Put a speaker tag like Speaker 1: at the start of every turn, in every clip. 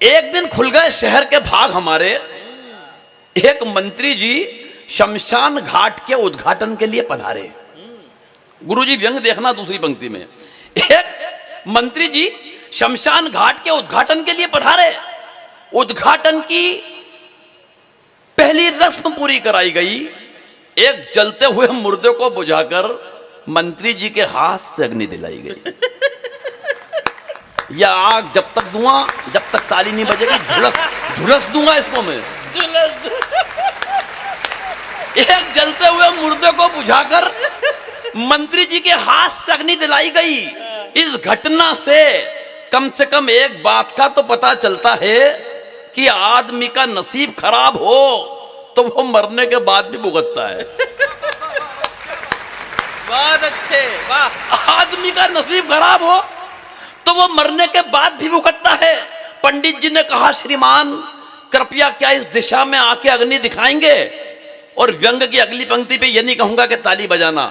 Speaker 1: एक दिन खुल गए शहर के भाग हमारे। एक मंत्री जी शमशान घाट के उद्घाटन के लिए पधारे। गुरुजी व्यंग देखना दूसरी पंक्ति में। एक मंत्री जी शमशान घाट के उद्घाटन के लिए पधारे। उद्घाटन की पहली रस्म पूरी कराई गई। एक जलते हुए मुर्दे को बुझाकर मंत्री जी के हाथ से अग्नि दिलाई गई। यह आग जब तक दूंगा, जब तक ताली नहीं बजेगी झुलस दूंगा इसको मैं। एक जलते हुए मुर्दे को बुझाकर मंत्री जी के हाथ से अग्नि दिलाई गई। इस घटना से कम एक बात का तो पता चलता है कि आदमी का नसीब खराब हो तो वो मरने के बाद भी भुगतता है।
Speaker 2: बहुत अच्छे, वाह।
Speaker 1: आदमी का नसीब खराब हो तो वो मरने के बाद भी भुगतता है। पंडित जी ने कहा, श्रीमान कृपया क्या इस दिशा में आके अग्नि दिखाएंगे? और व्यंग की अगली पंक्ति पे ये नहीं कहूंगा कि ताली बजाना,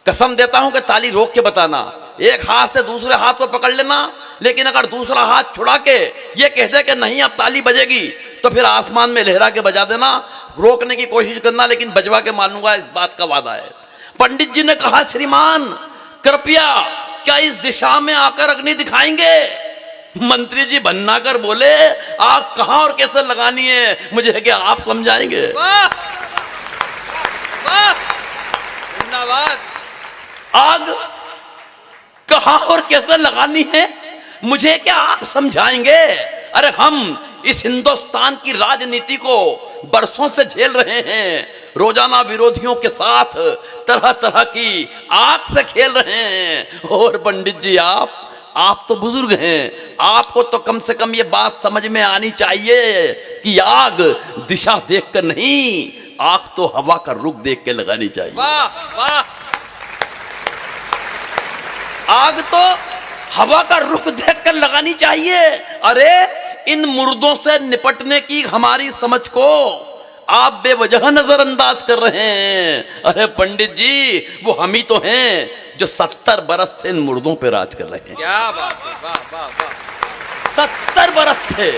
Speaker 1: कसम देता हूं कि ताली रोक के बताना। एक हाथ से दूसरे हाथ को पकड़ लेना, लेकिन अगर दूसरा हाथ छुड़ा के ये कह दे कि नहीं अब ताली बजेगी तो फिर आसमान में लहरा के बजा देना। रोकने की कोशिश करना, लेकिन बजवा के मानूंगा, इस बात का वादा है। पंडित जी ने कहा, श्रीमान कृपया क्या इस दिशा में आकर अग्नि दिखाएंगे? मंत्री जी भन्ना कर बोले, आग कहां और कैसे लगानी है मुझे क्या आप समझाएंगे?
Speaker 2: वाह वाह, धन्यवाद।
Speaker 1: आग कहां और कैसे लगानी है मुझे क्या आप समझाएंगे? अरे हम इस हिंदुस्तान की राजनीति को बरसों से झेल रहे हैं। रोजाना विरोधियों के साथ तरह तरह की आग से खेल रहे हैं। और पंडित जी आप तो बुजुर्ग हैं, आपको तो कम से कम ये बात समझ में आनी चाहिए कि आग दिशा देखकर नहीं, आग तो हवा का रुख देख के लगानी चाहिए।
Speaker 2: वाह वाह,
Speaker 1: आग तो हवा का रुख देखकर लगानी चाहिए। अरे इन मुर्दों से निपटने की हमारी समझ को आप बेवजह नजरअंदाज कर रहे हैं। अरे पंडित जी, वो हम ही तो हैं जो 70 बरस से इन मुर्दों पे राज कर रहे हैं।
Speaker 2: क्या बात है, वाह वाह वाह।
Speaker 1: 70 बरस से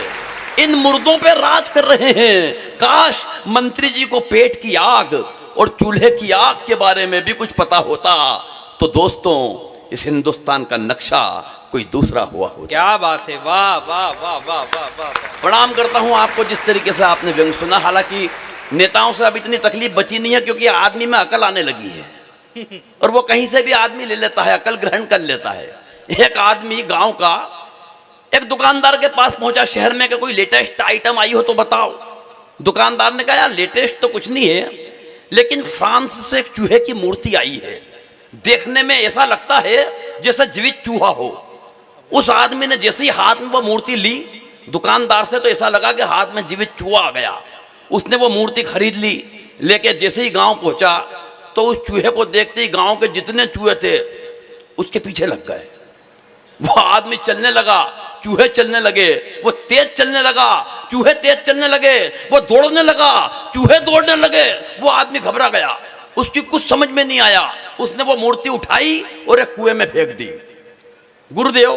Speaker 1: इन मुर्दों पे राज कर रहे हैं। काश मंत्री जी को पेट की आग और चूल्हे की आग के बारे में भी कुछ पता होता तो दोस्तों इस हिंदुस्तान का नक्शा कोई दूसरा हुआ होता।
Speaker 2: क्या बात है, वाह वाह वाह वाह वाह वाह।
Speaker 1: प्रणाम करता हूं आपको जिस तरीके से आपने व्यंग सुना। हालांकि नेताओं से अब इतनी तकलीफ बची नहीं है, क्योंकि आदमी में अकल आने लगी है और वो कहीं से भी आदमी ले लेता है, अकल ग्रहण कर लेता है। एक आदमी गांव का एक दुकानदार के पास पहुंचा शहर में कि कोई लेटेस्ट आइटम आई हो तो बताओ। दुकानदार ने कहा, यार लेटेस्ट तो कुछ नहीं है, लेकिन फ्रांस से एक चूहे की मूर्ति आई है। देखने में ऐसा लगता है जैसे जीवित चूहा हो। उस आदमी ने जैसे ही हाथ में वो मूर्ति ली, दुकानदार से तो ऐसा लगा कि हाथ में जीवित चूहा आ गया। उसने वो मूर्ति खरीद ली, लेके जैसे ही गांव पहुंचा तो उस चूहे को देखते ही गांव के जितने चूहे थे उसके पीछे लग गए। वो आदमी चलने लगा, चूहे चलने लगे। वो तेज चलने लगा, चूहे तेज चलने लगे। वो दौड़ने लगा, चूहे दौड़ने लगे। वो आदमी घबरा गया, उसकी कुछ समझ में नहीं आया। उसने वो मूर्ति उठाई और एक कुएं में फेंक दी। गुरुदेव,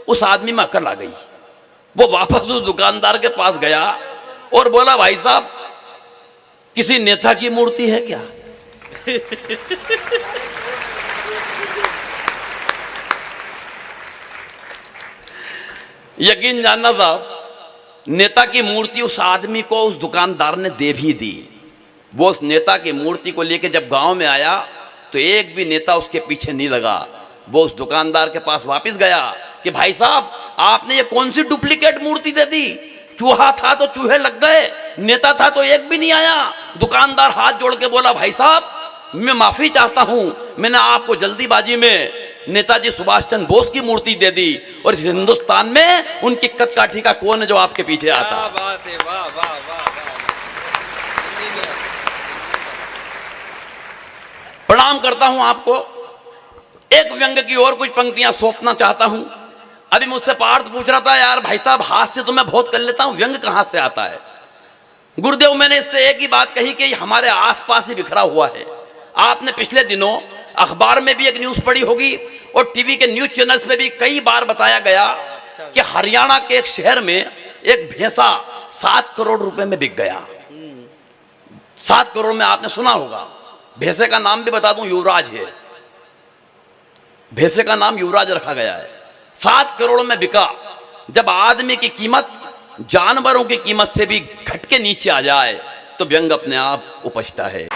Speaker 1: उस आदमी में अकल आ गई। वो वापस उस दुकानदार के पास गया और बोला, भाई साहब किसी नेता की मूर्ति है क्या? यकीन जानना साहब, नेता की मूर्ति उस आदमी को उस दुकानदार ने दे भी दी। वो उस नेता की मूर्ति को लेकर जब गांव में आया तो एक भी नेता उसके पीछे नहीं लगा। वो उस दुकानदार के पास वापस गया कि भाई साहब आपने ये कौन सी डुप्लीकेट मूर्ति दे दी? चूहा था तो चूहे लग गए, नेता था तो एक भी नहीं आया। दुकानदार हाथ जोड़ के बोला, भाई साहब मैं माफी चाहता हूं, मैंने आपको जल्दीबाजी में नेताजी सुभाष चंद्र बोस की मूर्ति दे दी और इस हिंदुस्तान में उनकी कदकाठी का कौन है जो आपके पीछे आता?
Speaker 2: क्या बात है, वाह वाह वाह वाह।
Speaker 1: प्रणाम करता हूं आपको। एक व्यंग की और कुछ पंक्तियां सौंपना चाहता हूं। अभी मुझसे पार्थ पूछ रहा था, यार भाई साहब हास्य तो मैं बहुत कर लेता हूं, व्यंग कहां से आता है? गुरुदेव, मैंने इससे एक ही बात कही कि हमारे आसपास ही बिखरा हुआ है। आपने पिछले दिनों अखबार में भी एक न्यूज पढ़ी होगी और टीवी के न्यूज चैनल्स में भी कई बार बताया गया कि हरियाणा के एक शहर में एक भैंसा 7 करोड़ रुपए में बिक गया। 7 करोड़ में आपने सुना होगा। भैंसे का नाम भी बता दूं, युवराज है। भैंसे का नाम युवराज रखा गया है। 7 करोड़ में बिका। जब आदमी की कीमत जानवरों की कीमत से भी घट के नीचे आ जाए तो व्यंग अपने आप उपजता है।